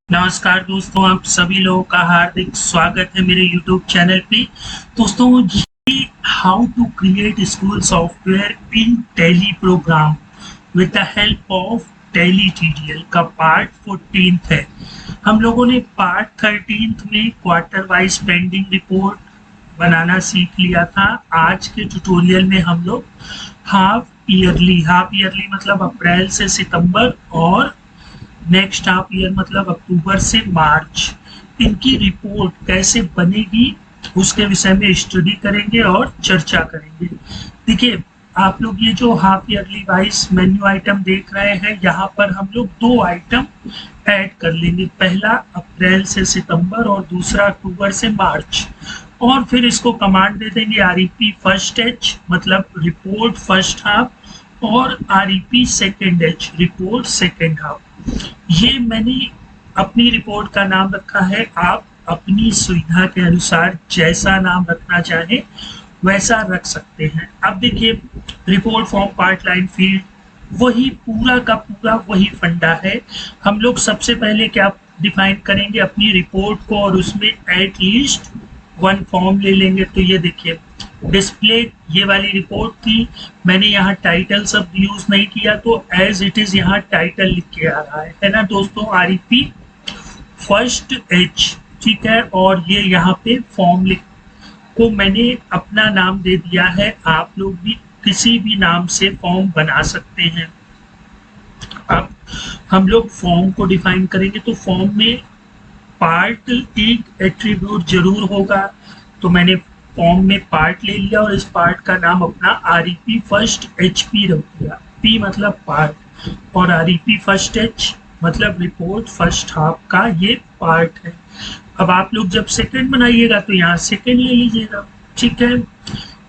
नमस्कार दोस्तों, आप सभी लोगों का हार्दिक स्वागत है मेरे YouTube चैनल पे। दोस्तों, ये how to create school software in Tally program with the help of Tally TDL का पार्ट 14 है। हम लोगों ने पार्ट 13 में क्वार्टर वाइज पेंडिंग रिपोर्ट बनाना सीख लिया था। आज के ट्यूटोरियल में हम लोग हाफ ईयरली मतलब अप्रैल से सितंबर और नेक्स्ट हाफ ईयर मतलब अक्टूबर से मार्च, इनकी रिपोर्ट कैसे बनेगी उसके विषय में स्टडी करेंगे और चर्चा करेंगे। देखिए, आप लोग ये जो half yearly wise menu item देख रहे हैं, यहाँ पर हम लोग दो आइटम ऐड कर लेंगे। पहला अप्रैल से सितंबर और दूसरा अक्टूबर से मार्च। और फिर इसको कमांड दे देंगे REP फर्स्ट H मतलब रिपोर्ट फर्स्ट हाफ और REP second H report second half. ये मैंने अपनी रिपोर्ट का नाम रखा है। आप अपनी सुविधा के अनुसार जैसा नाम रखना चाहें वैसा रख सकते हैं। अब देखिए, report form part line field वही पूरा का पूरा वही फंडा है। हम लोग सबसे पहले क्या डिफाइन करेंगे, अपनी रिपोर्ट को, और उसमें एटलीस्ट वन फॉर्म ले लेंगे। तो ये देखिए, डिस्प्ले ये वाली रिपोर्ट थी, मैंने यहाँ टाइटल शब्द यूज नहीं किया, तो एज इट इज यहाँ टाइटल लिख के आ रहा है ना दोस्तों। REP फर्स्ट H, ठीक है। और ये यहाँ पे फॉर्म लिख को मैंने अपना नाम दे दिया है। आप लोग भी किसी भी नाम से फॉर्म बना सकते हैं। अब हम लोग फॉर्म को डिफाइन करेंगे, तो फॉर्म में पार्ट एक एट्रीब्यूट जरूर होगा। तो मैंने फॉर्म में पार्ट ले लिया और इस पार्ट का नाम अपना REP फर्स्ट HP रख दिया। P मतलब पार्ट और REP फर्स्ट H मतलब रिपोर्ट फर्स्ट हाफ का ये पार्ट है। अब आप लोग जब सेकंड बनाइएगा तो यहाँ सेकंड ले लीजिएगा, ठीक है।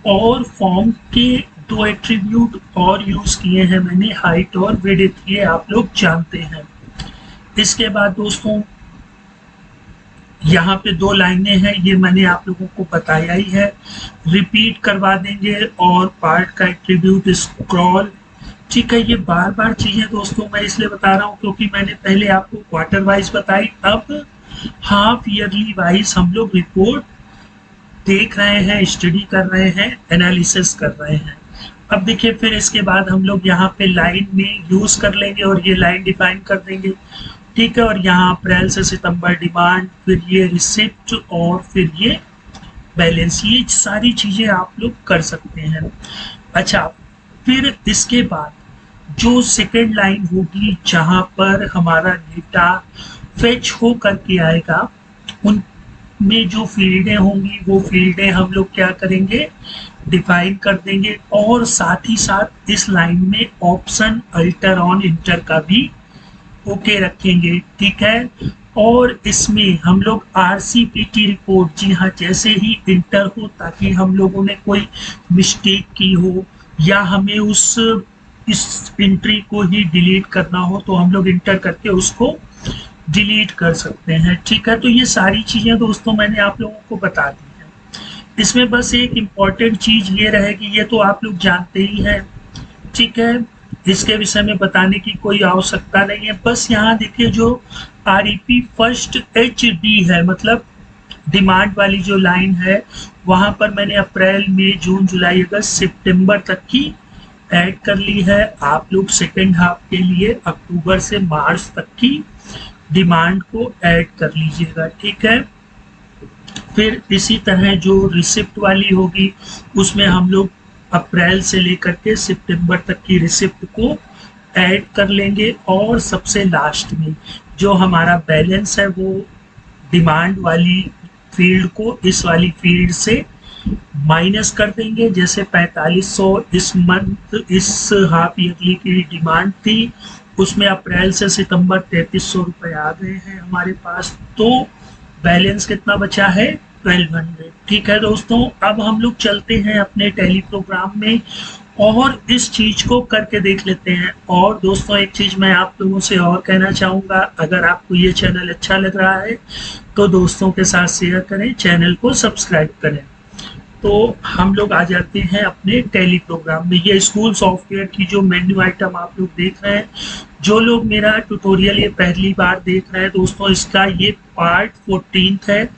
और फॉर्म के दो एट्रीब्यूट और यूज किए हैं मैंने, हाइट और विड्थ, ये आप लोग जानते हैं। इसके बाद दोस्तों यहाँ पे दो लाइनें हैं, ये मैंने आप लोगों को बताया ही है, रिपीट करवा देंगे। और पार्ट का एट्रीब्यूट स्क्रॉल, ठीक है। ये बार बार चीजें दोस्तों मैं इसलिए बता रहा हूँ क्योंकि मैंने पहले आपको क्वार्टर वाइज बताई, अब हाफ ईयरली वाइज हम लोग रिपोर्ट देख रहे हैं, स्टडी कर रहे हैं, एनालिसिस कर रहे हैं। अब देखिए, फिर इसके बाद हम लोग यहाँ पे लाइन में यूज कर लेंगे और ये लाइन डिफाइन कर देंगे, ठीक है। और यहाँ अप्रैल से सितंबर डिमांड, फिर ये रिसिप्ट और फिर ये बैलेंस, ये सारी चीजें आप लोग कर सकते हैं। अच्छा, फिर इसके बाद जो सेकेंड लाइन होगी जहां पर हमारा डेटा फेच हो करके आएगा, उनमें जो फील्डें होंगी वो फील्डें हम लोग क्या करेंगे, डिफाइन कर देंगे। और साथ ही साथ इस लाइन में ऑप्शन अल्टर ऑन इंटर का भी ओके रखेंगे, ठीक है। और इसमें हम लोग RCPT रिपोर्ट, जी हाँ, जैसे ही इंटर हो, ताकि हम लोगों ने कोई मिस्टेक की हो या हमें इस एंट्री को ही डिलीट करना हो, तो हम लोग इंटर करके उसको डिलीट कर सकते हैं, ठीक है। तो ये सारी चीजें दोस्तों मैंने आप लोगों को बता दी हैं। इसमें बस एक इम्पॉर्टेंट चीज ये रहेगी, ये तो आप लोग जानते ही हैं, ठीक है, इसके विषय में बताने की कोई आवश्यकता नहीं है। बस यहाँ देखिए, जो REP फर्स्ट HD है मतलब डिमांड वाली जो लाइन है, वहां पर मैंने अप्रैल मई जून जुलाई अगस्त सितंबर तक की ऐड कर ली है। आप लोग सेकेंड हाफ के लिए अक्टूबर से मार्च तक की डिमांड को ऐड कर लीजिएगा, ठीक है। फिर इसी तरह जो रिसिप्ट वाली होगी उसमें हम लोग अप्रैल से लेकर के सितंबर तक की रिसिप्ट को ऐड कर लेंगे। और सबसे लास्ट में जो हमारा बैलेंस है वो डिमांड वाली फील्ड को इस वाली फील्ड से माइनस कर देंगे। जैसे 4500 इस मंथ, इस हाफ ईयरली की डिमांड थी, उसमें अप्रैल से सितंबर 3300 रुपए आ गए हैं हमारे पास, तो बैलेंस कितना बचा है, 1200, ठीक है दोस्तों। अब हम लोग चलते हैं अपने टैली प्रोग्राम में और इस चीज को करके देख लेते हैं। और दोस्तों, एक चीज मैं आप लोगों से और कहना चाहूंगा, अगर आपको ये चैनल अच्छा लग रहा है तो दोस्तों के साथ शेयर करें, चैनल को सब्सक्राइब करें। तो हम लोग आ जाते हैं अपने टैली प्रोग्राम में। ये स्कूल सॉफ्टवेयर की जो मेन्यू आइटम आप लोग देख रहे हैं, जो लोग मेरा ट्यूटोरियल ये पहली बार देख रहे हैं दोस्तों, इसका ये पार्ट 14 है।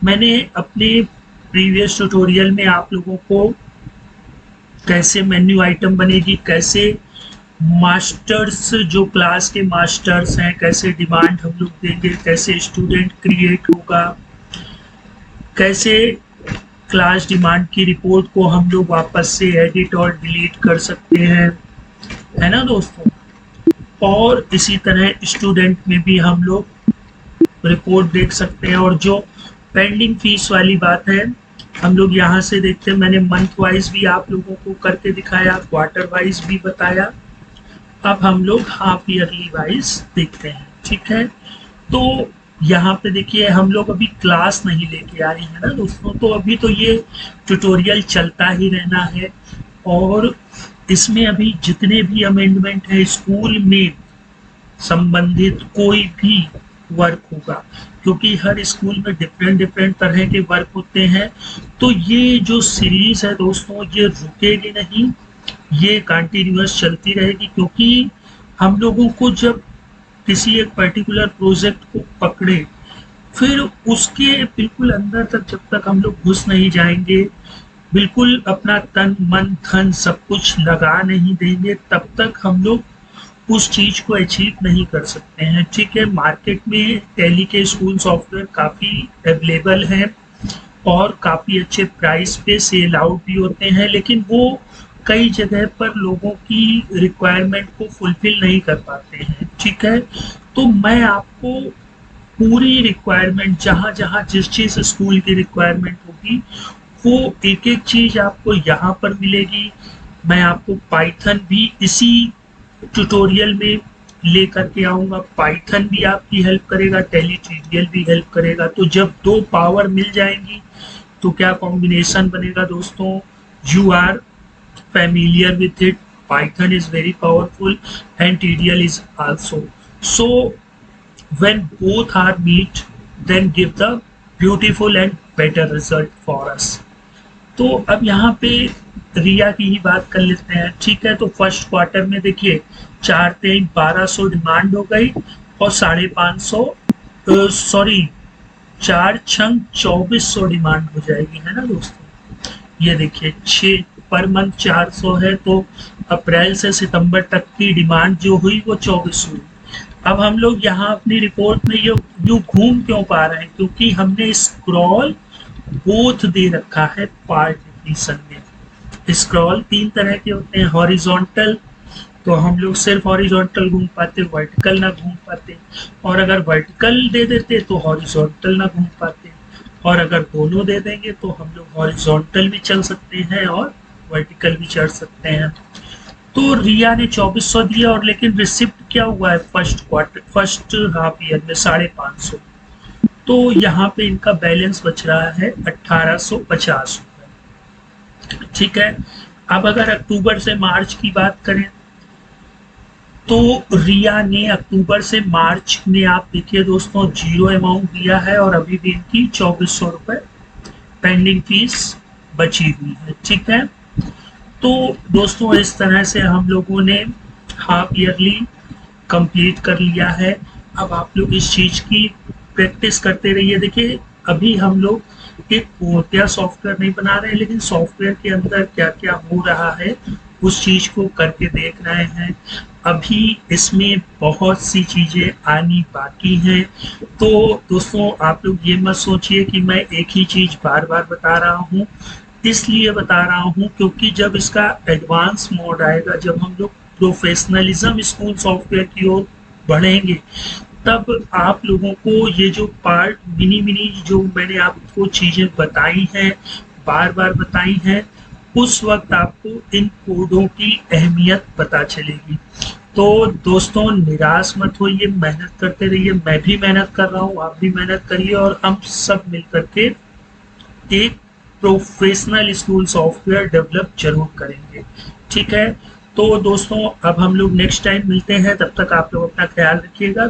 मैंने अपने प्रीवियस ट्यूटोरियल में आप लोगों को कैसे मेन्यू आइटम बनेगी, कैसे मास्टर्स जो क्लास के मास्टर्स हैं कैसे डिमांड हम लोग देंगे, कैसे स्टूडेंट क्रिएट होगा, कैसे क्लास डिमांड की रिपोर्ट को हम लोग वापस से एडिट और डिलीट कर सकते हैं, है ना दोस्तों। और इसी तरह स्टूडेंट में भी हम लोग रिपोर्ट देख सकते हैं। और जो पेंडिंग फीस वाली बात है हम लोग यहाँ से देखते हैं। मैंने मंथ वाइज भी आप लोगों को करके दिखाया, क्वार्टर वाइज भी बताया। अब हम लोग हाफ ईयरली वाइज देखते हैं, ठीक है। तो यहाँ पे देखिए हम लोग अभी क्लास नहीं लेके आ रहे हैं ना दोस्तों, तो अभी तो ये ट्यूटोरियल चलता ही रहना है। और इसमें अभी जितने भी अमेंडमेंट है स्कूल में संबंधित कोई भी वर्क होगा, क्योंकि हर स्कूल में डिफरेंट तरह के वर्क होते हैं, तो ये जो सीरीज है दोस्तों ये रुकेगी नहीं, ये कंटिन्यूअस चलती रहेगी। क्योंकि हम लोगों को जब किसी एक पर्टिकुलर प्रोजेक्ट को पकड़े, फिर उसके बिल्कुल अंदर तक जब तक हम लोग घुस नहीं जाएंगे, बिल्कुल अपना तन मन धन सब कुछ लगा नहीं देंगे, तब तक हम लोग उस चीज को अचीव नहीं कर सकते हैं, ठीक है। मार्केट में टैली के स्कूल सॉफ्टवेयर काफी अवेलेबल हैं और काफी अच्छे प्राइस पे सेल आउट भी होते हैं, लेकिन वो कई जगह पर लोगों की रिक्वायरमेंट को फुलफिल नहीं कर पाते हैं, ठीक है। तो मैं आपको पूरी रिक्वायरमेंट जहाँ जहाँ जिस चीज स्कूल की रिक्वायरमेंट होगी वो एक एक चीज आपको यहाँ पर मिलेगी। मैं आपको पाइथन भी इसी ट्यूटोरियल में ले करके आऊँगा, पाइथन भी आपकी हेल्प करेगा, टैली ट्यूटोरियल भी हेल्प करेगा। तो जब दो पावर मिल जाएंगी तो क्या कॉम्बिनेशन बनेगा दोस्तों, you are familiar with it. Python is very powerful and TDL is also. So when both are meet, then give the beautiful and better result for us. तो अब यहाँ पे रिया की ही बात कर लेते हैं, ठीक है। तो फर्स्ट क्वार्टर में देखिए 4-3-1200 डिमांड हो गई और 550 सॉरी 4-6-2400 डिमांड हो जाएगी, है ना दोस्तों। ये देखिए 6 पर मंथ 400 है, तो अप्रैल से सितंबर तक की डिमांड जो हुई वो 24 हुई। अब हम लोग यहाँ अपनी रिपोर्ट में ये घूम क्यों पा रहे हैं, क्योंकि हमने स्क्रॉल बोथ दे रखा है पार्ट डिफिनीशन में। स्क्रॉल 3 तरह के होते हैं, हॉरिजॉन्टल तो हम लोग सिर्फ हॉरिजॉन्टल घूम पाते, वर्टिकल ना घूम पाते, और अगर वर्टिकल दे देते तो हॉरिजॉन्टल ना घूम पाते, और अगर दोनों दे देंगे तो हम लोग हॉरिजॉन्टल भी चल सकते हैं और वर्टिकल भी चढ़ सकते हैं। तो रिया ने 2400 दिया, और लेकिन रिसिप्ट क्या हुआ है फर्स्ट हाफ ईयर में 550, तो यहाँ पे इनका बैलेंस बच रहा है 1850 रुपए, ठीक है। अब अगर अक्टूबर से मार्च की बात करें तो रिया ने अक्टूबर से मार्च में आप देखिए दोस्तों 0 अमाउंट दिया है, और अभी भी इनकी 2400 रुपए पेंडिंग फीस बची हुई है, ठीक है। तो दोस्तों इस तरह से हम लोगों ने हाफ ईयरली कंप्लीट कर लिया है। अब आप लोग इस चीज की प्रैक्टिस करते रहिए। देखिए अभी हम लोग एक पूर्णतया सॉफ्टवेयर नहीं बना रहे हैं, लेकिन सॉफ्टवेयर के अंदर क्या क्या हो रहा है उस चीज को करके देख रहे हैं। अभी इसमें बहुत सी चीजें आनी बाकी हैं। तो दोस्तों आप लोग ये मत सोचिए कि मैं एक ही चीज बार बार बता रहा हूँ, इसलिए बता रहा हूँ क्योंकि जब इसका एडवांस मोड आएगा, जब हम लोग प्रोफेशनलिज्म स्कूल सॉफ्टवेयर की ओर बढ़ेंगे, तब आप लोगों को ये जो पार्ट मिनी जो मैंने आपको चीजें बताई हैं, बार बार बताई हैं, उस वक्त आपको इन कोडों की अहमियत पता चलेगी। तो दोस्तों निराश मत होइए, मेहनत करते रहिए, मैं भी मेहनत कर रहा हूँ, आप भी मेहनत करिए, और हम सब मिलकर के एक प्रोफेशनल स्कूल सॉफ्टवेयर डेवलप जरूर करेंगे, ठीक है। तो दोस्तों अब हम लोग नेक्स्ट टाइम मिलते हैं, तब तक आप लोग अपना ख्याल रखिएगा।